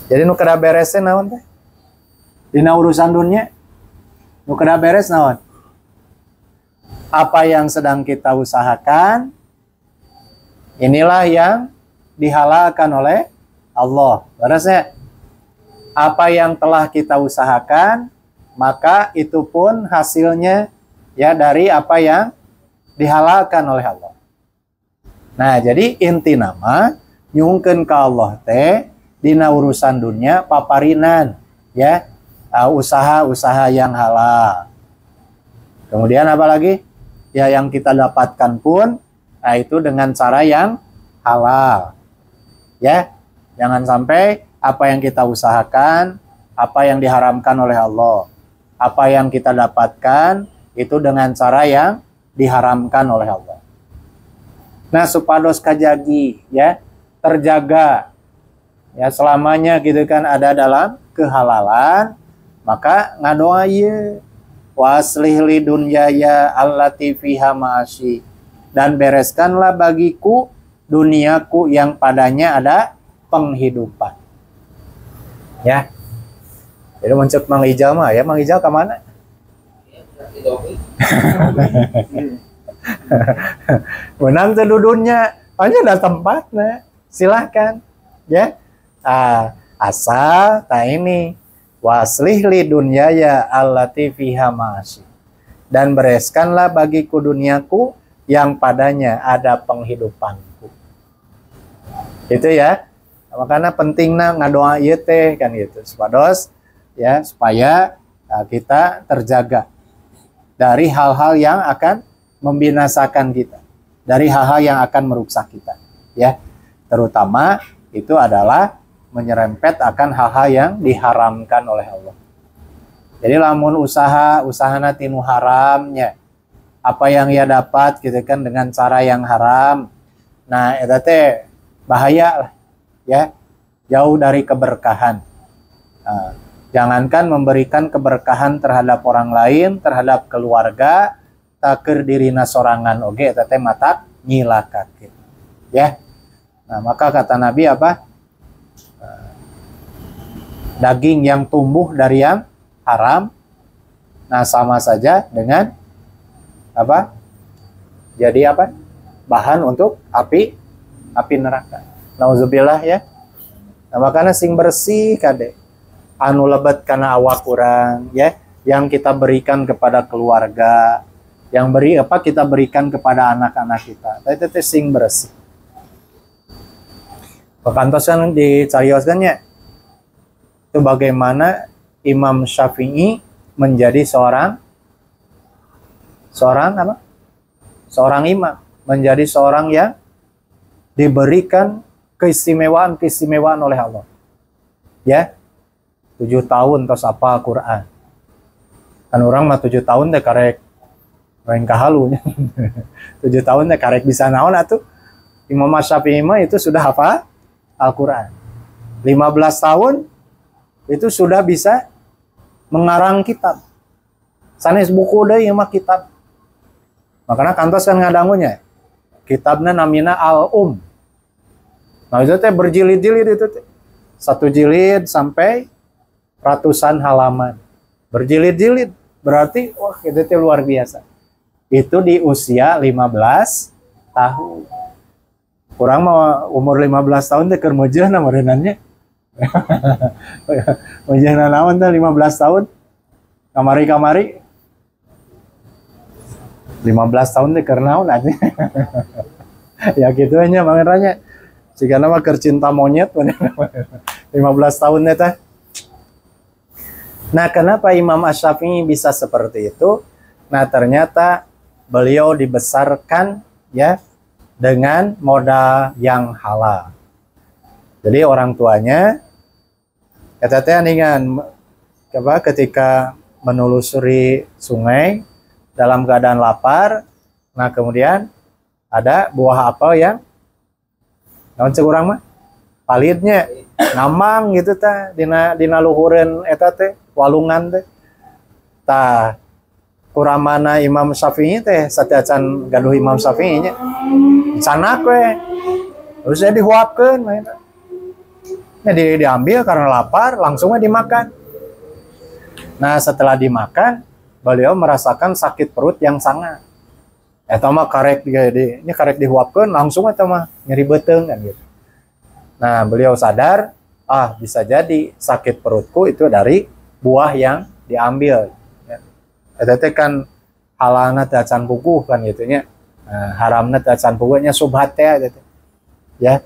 Jadi nu kada beresin naon teh? Dina urusan dunia nu kada beres naon? Apa yang sedang kita usahakan inilah yang dihalalkan oleh Allah. Beresnya apa yang telah kita usahakan, maka itu pun hasilnya ya dari apa yang dihalalkan oleh Allah. Nah, jadi inti nama nyungkeun ka Allah teh dina urusan dunia paparinan ya, usaha-usaha yang halal. Kemudian apa lagi? Ya, yang kita dapatkan pun itu dengan cara yang halal. Ya, jangan sampai apa yang kita usahakan, apa yang diharamkan oleh Allah, apa yang kita dapatkan itu dengan cara yang diharamkan oleh Allah. Nah, supados kajagi ya, terjaga ya selamanya gitu kan ada dalam kehalalan, maka ngadoa ieu waslih li dunyaya allati fiha ma'asyi, dan bereskanlah bagiku duniaku yang padanya ada penghidupan. Ya. Jadi mencek Mang Ijal mah ya, Mang Ijal ke mana? Menang tuh dudunya, hanya ada tempatnya. Silahkan ya. Asal tak ini waslih li dunyaya allati fiha ma'asyi, dan bereskanlah bagiku duniaku yang padanya ada penghidupanku. Itu ya. Makanya pentingnya ngadoa ieu teh kan gitu. Supados ya, supaya kita terjaga dari hal-hal yang akan membinasakan kita, dari hal-hal yang akan merusak kita ya. Terutama itu adalah menyerempet akan hal-hal yang diharamkan oleh Allah. Jadi lamun usahana tinu haramnya, apa yang ia dapat gitu kan dengan cara yang haram, nah eta teh bahaya lah ya, jauh dari keberkahan. Jangankan memberikan keberkahan terhadap orang lain, terhadap keluarga, takir dirina sorangan oge eta teh matak nyilakakeun ya. Nah, maka kata Nabi apa? Daging yang tumbuh dari yang haram, nah sama saja dengan apa? Jadi apa? Bahan untuk api neraka. Nauzubillah ya. Nah, makanya sing bersih kade anu lebet kana awak urang ya, yang kita berikan kepada keluarga, yang kita berikan kepada anak-anak kita. Itu sing bersih. Pakantosan dicarioskannya itu bagaimana Imam Syafi'i menjadi seorang imam, menjadi seorang yang diberikan keistimewaan oleh Allah. Ya, 7 tahun tos hafal Quran. Kan orang mah 7 tahun teh karek main kahalunya. 7 tahun teh karek bisa naon atuh. Imam Syafi'i mah itu sudah hafal Al-Quran. 15 tahun itu sudah bisa mengarang kitab. Sanes buku deui mah kitab. Makanya kantos kan ngadangunya. Kitabna namina Al-Um. Nah itu teh berjilid-jilid itu teh. 1 jilid sampai ratusan halaman. Berjilid-jilid berarti wah itu teh luar biasa. itu di usia 15 tahun. Kurang mau umur 15 tahun teh keur meujeuhna meureunannya. Meujeuhna naon teh 15 tahun? Kamari-kamari 15 tahun teh keur naon aja. Ya gitu nya mangaranya. Jika nama keur cinta monyet 15 tahun teh. Nah, kenapa Imam Asy-Syafi'i bisa seperti itu? Nah, ternyata beliau dibesarkan ya dengan modal yang halal. Jadi orang tuanya kata dengan ketika menelusuri sungai dalam keadaan lapar, nah kemudian ada buah apel yang naon cek urang mah palidnya ngambang gitu tah dina luhureun eta teh walungan teh. Tah kuramana Imam Syafi'i teh sateacan gaduh Imam Syafi'i nya. Sanak we. Terus saya dihuapkeun mainan. Ya diambil karena lapar, langsungnya dimakan. Nah, setelah dimakan, beliau merasakan sakit perut yang sangat. Eta mah karek ini karek dihuapkeun langsung eta mah nyeri beuteung kan gitu. Nah, beliau sadar, bisa jadi sakit perutku itu dari buah yang diambil. Eta teh kan halalna teh acan puguh kan gitu nya. Nah, haramna teh acan puguhnya subhat teh gitu. Ya.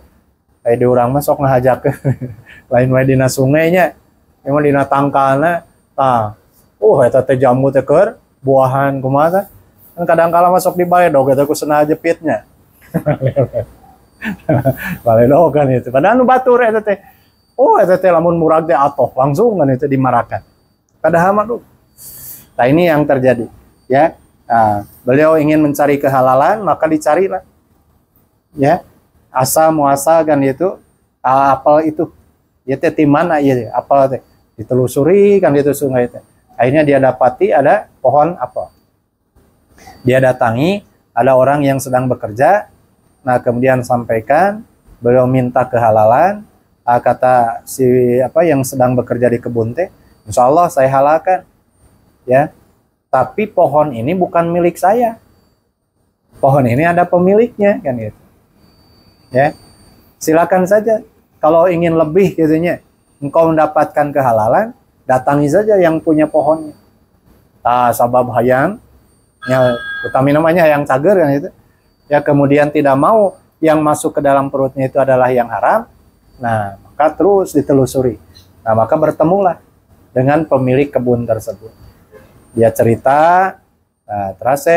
Aya di urang mah sok ngahajakeun. Lain wae dina sungai nya, emang dina tangkalna tah. Eta teh jambu teh keur buahan kumaha teh. Kan kadang-kala masuk di baledog eta ku seunah jepitnya. Baledog kan itu. Padahal nu batur eta teh. Eta teh lamun murag teh atoh langsung kan itu dimarakan. Padahal mah nah ini yang terjadi ya. Nah, beliau ingin mencari kehalalan maka dicarilah ya asal muasal kan itu apel itu ya teh di mana ya apel teh ditelusuri kan itu sungai teh. Akhirnya dia dapati ada pohon apel. Dia datangi, ada orang yang sedang bekerja. Nah, kemudian sampaikan, beliau minta kehalalan. Kata si yang sedang bekerja di kebun teh, insya Allah saya halalkan. Ya, tapi pohon ini bukan milik saya. Pohon ini ada pemiliknya kan gitu. Ya, silakan saja. Kalau ingin lebih gitunya, engkau mendapatkan kehalalan, datangi saja yang punya pohonnya. Sabab hayang, ya utami namanya hayang cager kan itu. Ya kemudian tidak mau yang masuk ke dalam perutnya itu adalah yang haram. Nah, maka terus ditelusuri. Nah, maka bertemulah dengan pemilik kebun tersebut. Dia cerita, terus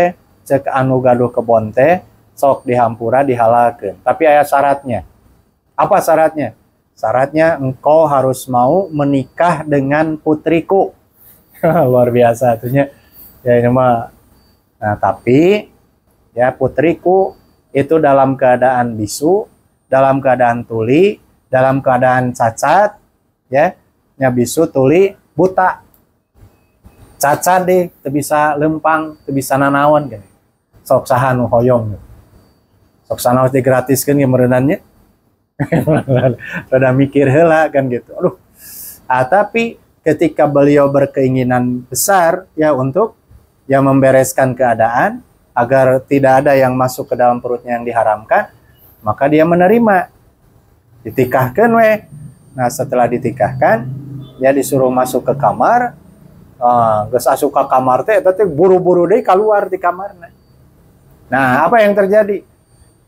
cek anu gaduh kebon teh sok dihampura dihalalkeun. Tapi aya syaratnya. Apa syaratnya? Syaratnya engkau harus mau menikah dengan putriku. Luar biasa tuhnya. Ya ini mah. Nah, tapi ya putriku itu dalam keadaan bisu, dalam keadaan tuli, dalam keadaan cacat, ya. Nya bisu, tuli, buta. Cacat deh, teu bisa lempang, teu bisa nanaon kan. Sok saha nu hoyong. Sok sanaos digratiskeun ge meureunannya. Rada mikir heula kan gitu. Aduh. Tapi ketika beliau berkeinginan besar ya untuk ya membereskan keadaan agar tidak ada yang masuk ke dalam perutnya yang diharamkan, maka dia menerima. Ditikahkan we. Nah, setelah ditikahkan, dia disuruh masuk ke kamar. Geus asup ka kamar teh eta teh buru-buru deui keluar di kamarna. Nah, apa yang terjadi?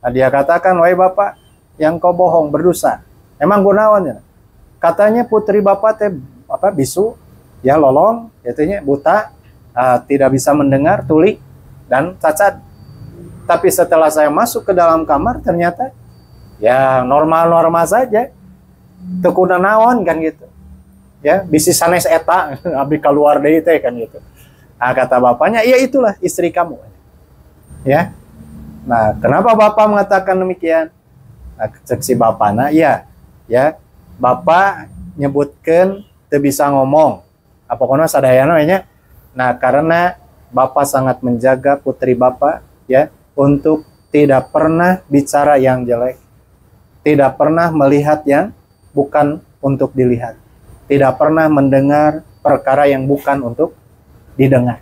Nah, dia katakan, "Wahai Bapak, yang kau bohong berdosa." Emang gunawan ya? Katanya putri Bapak teh bisu, ya lolong, katanya buta, tidak bisa mendengar, tuli dan cacat. Tapi setelah saya masuk ke dalam kamar ternyata ya normal-normal saja. Teu kudu naon kan gitu. Ya, bisi sanes eta abi keluar deui teh kan gitu. Nah, kata bapaknya, "Iya itulah istri kamu." Ya. Nah, kenapa Bapak mengatakan demikian? Nah, cek si bapana, iya, ya, Bapak nyebutkan teu bisa ngomong. Apa kono sadayana nya? Nah, karena Bapak sangat menjaga putri Bapak, ya, untuk tidak pernah bicara yang jelek, tidak pernah melihat yang bukan untuk dilihat, tidak pernah mendengar perkara yang bukan untuk didengar.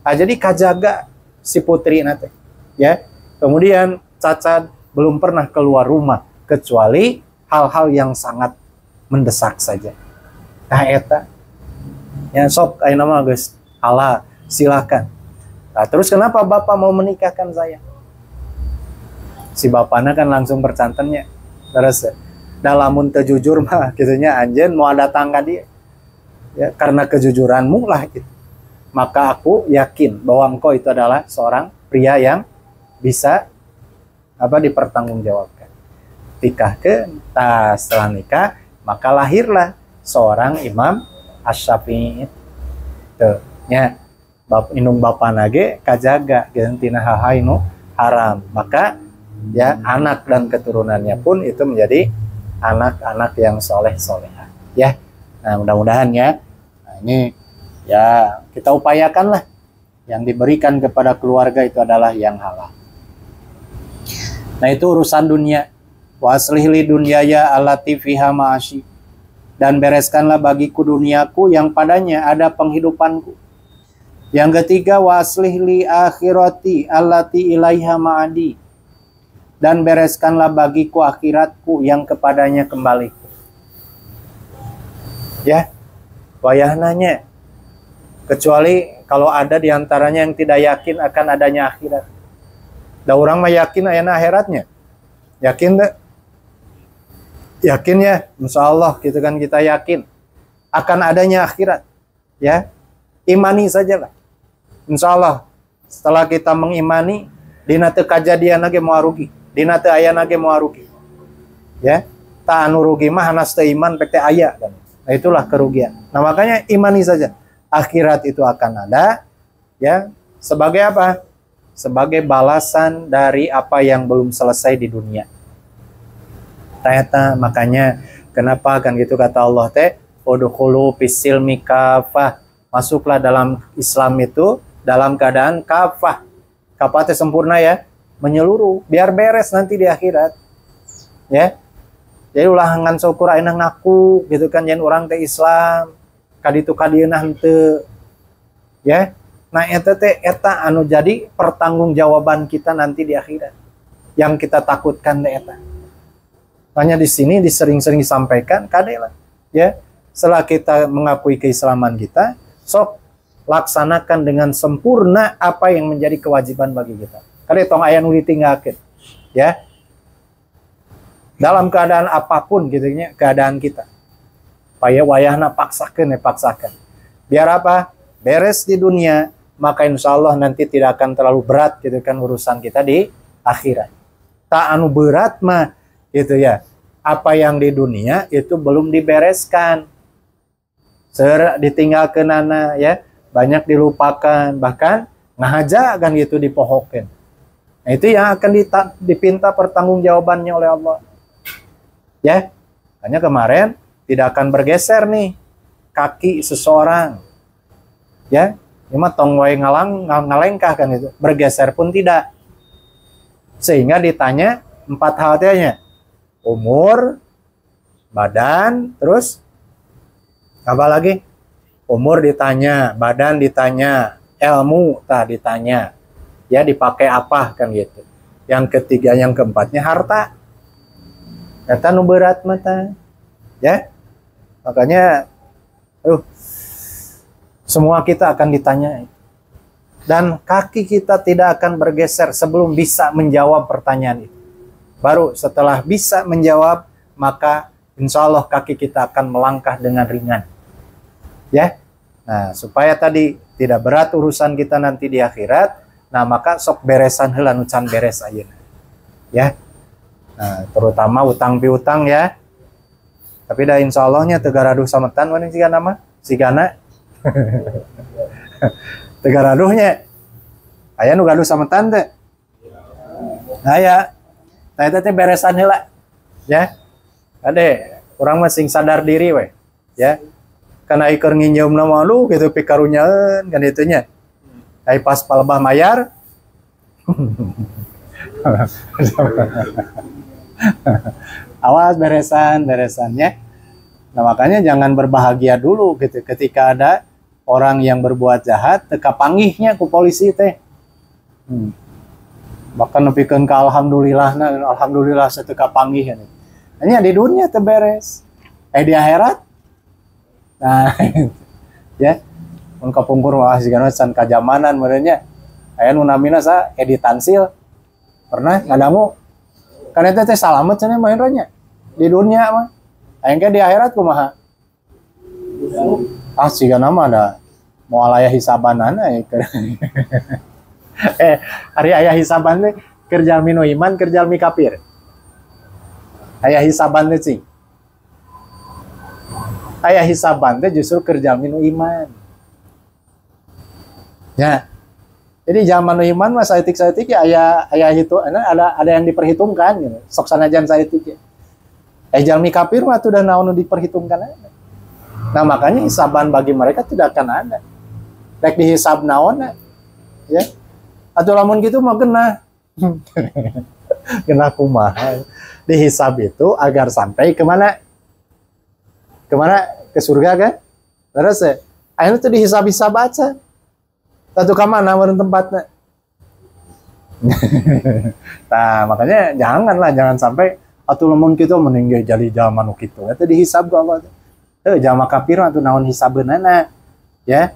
Nah, jadi kajaga si putri nate. Ya. Kemudian cacat belum pernah keluar rumah kecuali hal-hal yang sangat mendesak saja. Nah eta ya sok ayeuna mah geus halal, silakan. Nah, terus kenapa Bapak mau menikahkan saya? Si bapaknya kan langsung percantennya. Terus dalamun teu jujur mah kitunya anjeun mau datang ka dia. Ya, karena kejujuranmu lah gitu. Maka aku yakin bahwa engkau itu adalah seorang pria yang bisa dipertanggungjawabkan. Nikahkeun, setelah nikah maka lahirlah seorang Imam Asy-Syafi'i. Tuh, nya indung bapana ge kajaga geun tina hal-hal nu haram. Maka ya anak dan keturunannya pun itu menjadi anak-anak yang soleh-solehah. Ya. Nah, mudah-mudahan ya. Nah, ini ya kita upayakanlah yang diberikan kepada keluarga itu adalah yang halal. Nah, itu urusan dunia. Wa aslih li dunyaya allati fiha ma'ashi. Dan bereskanlah bagiku duniaku yang padanya ada penghidupanku. Yang ketiga, wa aslih li akhirati allati ilaiha ma'adi. Dan bereskanlah bagiku akhiratku yang kepadanya kembaliku. Ya, wayahnanya. Kecuali kalau ada diantaranya yang tidak yakin akan adanya akhirat. Da orang mah yakin ayana akhiratnya. Yakin deh? Yakin ya, insya Allah gitu kan kita yakin akan adanya akhirat. Ya, imani sajalah. Insya Allah setelah kita mengimani, dina teu kajadian lagi mau rugi, dina teu aya lagi mau rugi. Ya, tak anu rugi mah hanas teu iman pek teh aya kan. Nah, itulah kerugian. Nah, makanya imani saja. Akhirat itu akan ada, ya, sebagai apa? Sebagai balasan dari apa yang belum selesai di dunia. Ternyata makanya kenapa kan gitu kata Allah teh, udkhulu fis-silmi kafah. Masuklah dalam Islam itu dalam keadaan kafah. Kafah teh sempurna ya, menyeluruh, biar beres nanti di akhirat. Ya. Jadi ulah ngan syukur ayeuna ngaku gitu kan yen urang teh Islam. Kaditu kadieuna henteu. Ya. Nah eta teh eta anu jadi pertanggungjawaban kita nanti di akhirat. Yang kita takutkan teh eta. Hanya di sini disering-sering disampaikan kadelah. Ya. Setelah kita mengakui keislaman kita, sok laksanakan dengan sempurna apa yang menjadi kewajiban bagi kita. Kade tong aya nu ditinggalkeun. Ya. Dalam keadaan apapun gitu nya keadaan kita. Paya wayahna paksakeun paksakan. Biar apa? Beres di dunia, maka insya Allah nanti tidak akan terlalu berat gitu kan urusan kita di akhirat. Tak anu berat mah gitu ya. Apa yang di dunia itu belum dibereskan. Ditinggalkeun anak ya, banyak dilupakan, bahkan ngahaja kan gitu dipohokeun. Nah, itu yang akan dipinta pertanggungjawabannya oleh Allah. Ya. Hanya kemarin tidak akan bergeser nih kaki seseorang. Ya, cuma tong wae ngalengkah kan itu. Bergeser pun tidak. Sehingga ditanya 4 hal tanya. Umur, badan, terus apa lagi? Umur ditanya, badan ditanya, ilmu ditanya. Ya, dipakai apa kan gitu. Yang ketiga, yang keempatnya harta. Eta nu berat mata. Ya. Makanya semua kita akan ditanya. Dan kaki kita tidak akan bergeser sebelum bisa menjawab pertanyaan itu. Baru setelah bisa menjawab, maka insya Allah kaki kita akan melangkah dengan ringan. Ya. Nah, supaya tadi tidak berat urusan kita nanti di akhirat, nah maka sok beresan heula nu can beres ayeuna. Ya. Nah, terutama utang piutang ya. Tapi dah insya Allahnya tegaraduh sametan mana siga nama? Sigana. Tegaraduhnya. Aya nu gaduh sametan teh. Aya. Nah, eta teh beresan heula. Ya. Ade, urang mah sing sadar diri we. Ya. Kana iker nginjeumna malu gitu pikarunyaeun kan itu nya. Ai pas palebah mayar. Awas beresannya. Nah, makanya jangan berbahagia dulu gitu ketika ada orang yang berbuat jahat teka panggihnya ku polisi teh. Bahkan nepikeun ka alhamdulillah sateu kapanggih nya. Hanya di dunia teu beres. Di akhirat. Nah, ya. Mun kapungkur mah sigana can kajamanan meureunnya. Aya nu namina sa Edi Tansil. Pernah ngadangu kan eta teh salamet cenah main nya. Di dunia mah. Aya di akhirat kumaha? Sigana mah ada moal aya hisabanana hari aya hisaban teh keur jalmi nu iman keur jalmi kafir. Aya hisaban teh cing. Aya hisaban teh justru keur jalmi nu iman. Ya. Jadi zaman nu iman mah saeutik-saeutik ya aya itu ada yang diperhitungkan gitu. Sok sanajan saeutik ya. Jalmi kafir mah tuh udah naon nu diperhitungkan aja. Nah, makanya hisaban bagi mereka tidak akan ada. Rek dihisab naon ya. Atau lamun gitu mah genah. Genah kumaha. Dihisab itu agar sampai kemana? Kemana? Ke surga kan? Terus akhirnya tuh dihisab-hisab aja. Satu ka mana meureun tempatna. Nah, makanya jangan sampai atuh lamun kitu mending jadi zaman nu kitu. Eta dihisab ku Allah. Jama kafir atuh naon hisabeunana. Ya.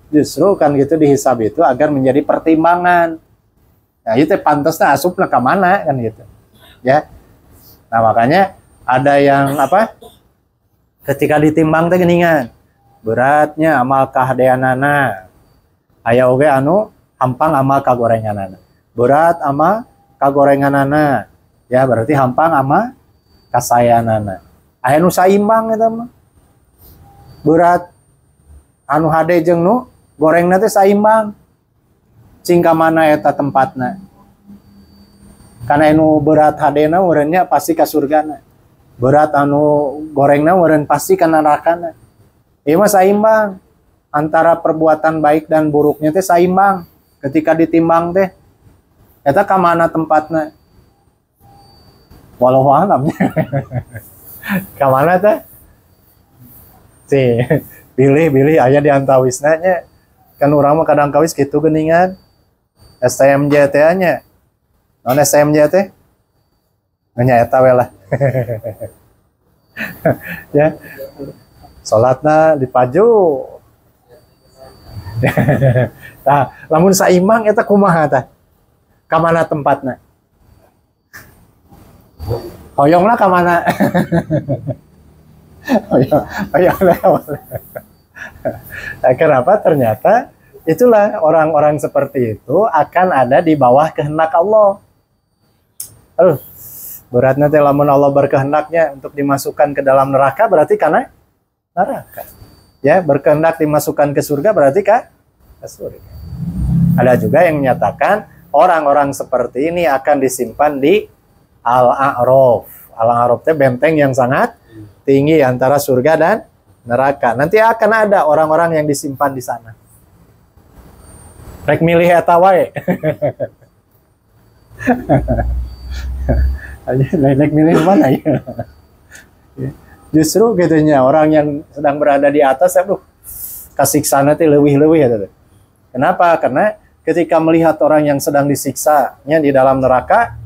Justru kan gitu dihisab itu agar menjadi pertimbangan. Nah, itu pantasnya asupna ka mana kan gitu. Ya. Nah, makanya ada yang apa? Ketika ditimbang teh geuningan. Beratnya amal kahadeanana. Aya oge anu hampang amal kagorenganana. Berat amal kagorenganana. Ya, berarti hampang amal kasayanana. Aya nu saimbang eta mah. Berat anu hade jeung nu gorengna teh saimbang. Cing ka mana eta tempatna? Kana anu berat hadena urangnya pasti ka surgana. Berat anu gorengna urang pasti ka nerakana. Ieu mah saimbang. Antara perbuatan baik dan buruknya teh saimbang. Ketika ditimbang teh eta ka mana tempatna? Walau alam. Ka mana teh? Pilih aya di antawisna nya. Kan urang mah kadang kawis kitu geuningan. STMJ teh nya. Non STMJ teh? Nya eta we lah. Ya. Salatna dipaju. Nah, lamun saimbang eta kumaha tah? Ka mana tempatna? Hoyongna ka mana? Hoyongna ka mana? Nah, kenapa? Ternyata itulah orang-orang seperti itu akan ada di bawah kehendak Allah. Beratnya teh lamun Allah berkehendaknya untuk dimasukkan ke dalam neraka berarti karena neraka. Ya, berkehendak dimasukkan ke surga berarti ke surga. Ada juga yang menyatakan orang-orang seperti ini akan disimpan di Al-A'raf. Al-A'raf itu benteng yang sangat tinggi antara surga dan neraka. Nanti akan ada orang-orang yang disimpan di sana. Rek milih eta wae. Rek milih mana ya? Justru gitunya orang yang sedang berada di atas, kasiksana teh leuwih-leuwih ya. Kenapa? Karena ketika melihat orang yang sedang disiksanya di dalam neraka,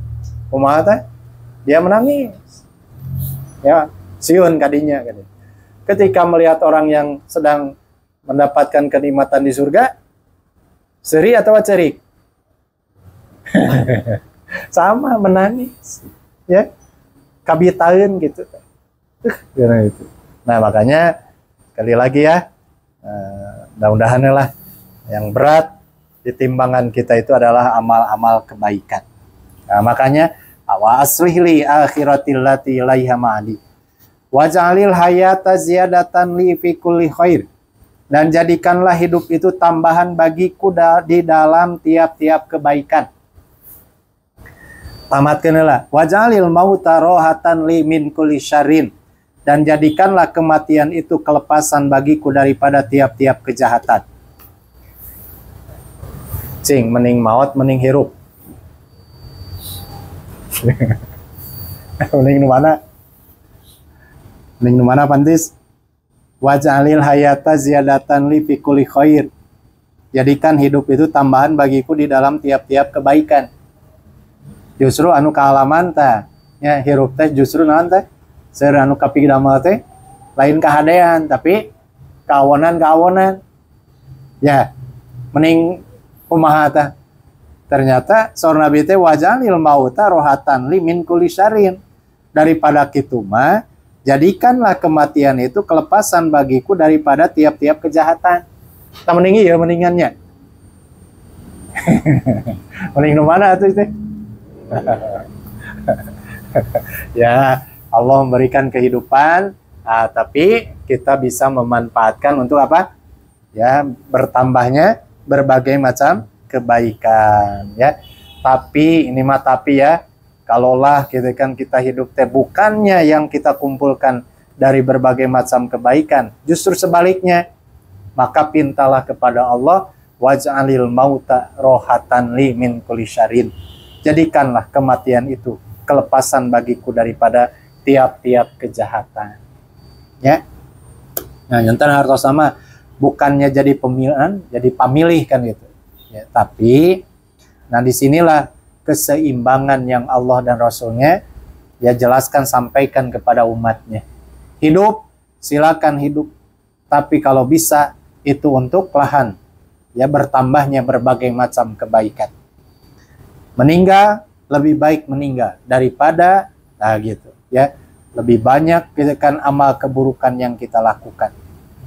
kumaha teh? Dia menangis. Ya, sieun kadinya gitu. Ketika melihat orang yang sedang mendapatkan kenikmatan di surga, seri atau cerik? Sama, menangis. Ya. Kabitaeun gitu. Gitu. Nah, makanya sekali lagi ya, mudah-mudahan lah yang berat di timbangan kita itu adalah amal-amal kebaikan. Nah, makanya wa aslih li akhiratil lati ilaiha ma'adi waj'alil hayata ziyadatan li fi kulli khair, dan jadikanlah hidup itu tambahan bagiku di dalam tiap-tiap kebaikan. Tamatkeun heula, waj'alil mauta rohatan li min kulli syarrin, dan jadikanlah kematian itu kelepasan bagiku daripada tiap-tiap kejahatan. Cing, mending maut, mending hirup. Mending nu mana? Mending nu mana Pantis? Waj'alil hayata ziyadatan li fi kulli khair. jadikan hidup itu tambahan bagiku di dalam tiap-tiap kebaikan. Justru anu kahalaman teh nya hirup teh justru naon teh seur anu kapidamel teh lain kahadean tapi kawonan ya mending kumaha teh ternyata saur Nabi teh wajalil mauta rohatan li min kulli syarrin, daripada kitu mah jadikanlah kematian itu kelepasan bagiku daripada tiap-tiap kejahatan. Tah mending ieu mendingannya. Mending nu mana atuh teh? Ya, Allah memberikan kehidupan, tapi kita bisa memanfaatkan untuk apa? Ya, bertambahnya berbagai macam kebaikan, ya. Tapi ini mah tapi ya, kalaulah kita hidup teh bukannya yang kita kumpulkan dari berbagai macam kebaikan, justru sebaliknya, maka pintalah kepada Allah, waj'alil mauta rohatan li min kulli syarrin. Jadikanlah kematian itu kelepasan bagiku daripada tiap-tiap kejahatan. Ya. Nah, nyentan hartos sama bukannya jadi pemilihan, jadi pamilih kan gitu. Ya, tapi nah disinilah keseimbangan yang Allah dan Rasulnya ya jelaskan, sampaikan kepada umatnya. Hidup, silakan hidup. Tapi kalau bisa itu untuk lahan ya bertambahnya berbagai macam kebaikan. Meninggal lebih baik meninggal daripada gitu ya, lebih banyak gitu kan amal keburukan yang kita lakukan.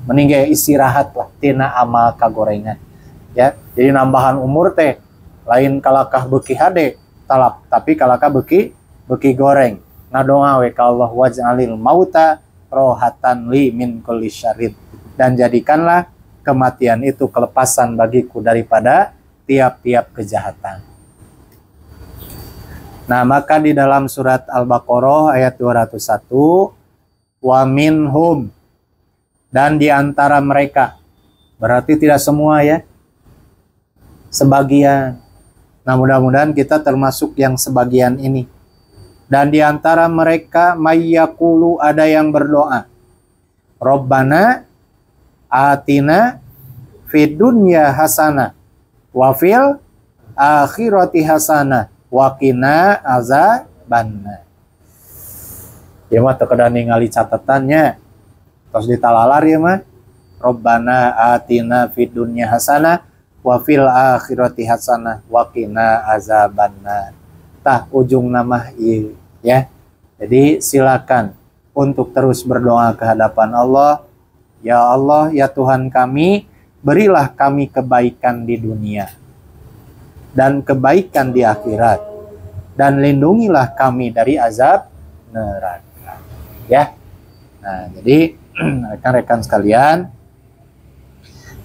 Meninggal istirahatlah tina amal kagorengan ya. Jadi nambahan umur teh lain kalakah beki hade talap, tapi kalakah beki goreng. Nah doa we ka Allah, waj'alil mauta rohatan li min kulli syarrin, dan jadikanlah kematian itu kelepasan bagiku daripada tiap-tiap kejahatan. Nah, maka di dalam surat Al-Baqarah ayat 201, wa minhum, dan di antara mereka, berarti tidak semua ya, sebagian. Nah, mudah-mudahan kita termasuk yang sebagian ini. Dan di antara mereka mayyakulu, ada yang berdoa, Rabbana atina fid dunya hasanah wa fil akhirati hasanah wakina azabannar. Ya mah teu kada ningali catatannya. Tos ditalalar ya mah. Rabbana atina fid dunya hasanah wa fil akhirati hasanah wakina azabannar. Tah ujung nama ieu ya. Jadi silakan untuk terus berdoa ke hadapan Allah. Ya Allah, ya Tuhan kami, berilah kami kebaikan di dunia dan kebaikan di akhirat, dan lindungilah kami dari azab neraka. Ya. Nah, jadi rekan-rekan sekalian,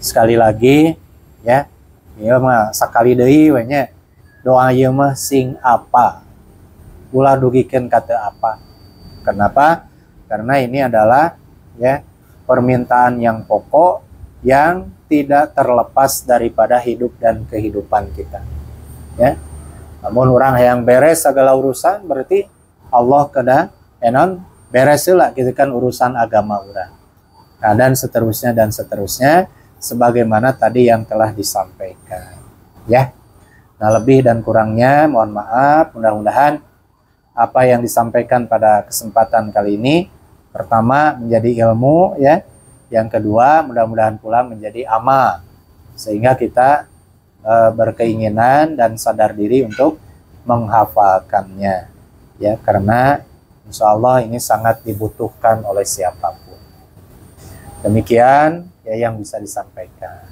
sekali lagi ya, ieu mah sakali deui we nya. Doa ieu mah sing apa? Ulah dugikeun kata apa. Kenapa? Karena ini adalah ya permintaan yang pokok yang tidak terlepas daripada hidup dan kehidupan kita. Ya, namun orang yang beres segala urusan berarti Allah kada enon beres lah gitu kan urusan agama orang. Nah, dan seterusnya sebagaimana tadi yang telah disampaikan. Ya, nah lebih dan kurangnya mohon maaf. Mudah-mudahan apa yang disampaikan pada kesempatan kali ini, pertama menjadi ilmu ya, yang kedua mudah-mudahan pula menjadi amal sehingga kita berkeinginan dan sadar diri untuk menghafalkannya ya, karena insya Allah ini sangat dibutuhkan oleh siapapun. Demikian ya yang bisa disampaikan.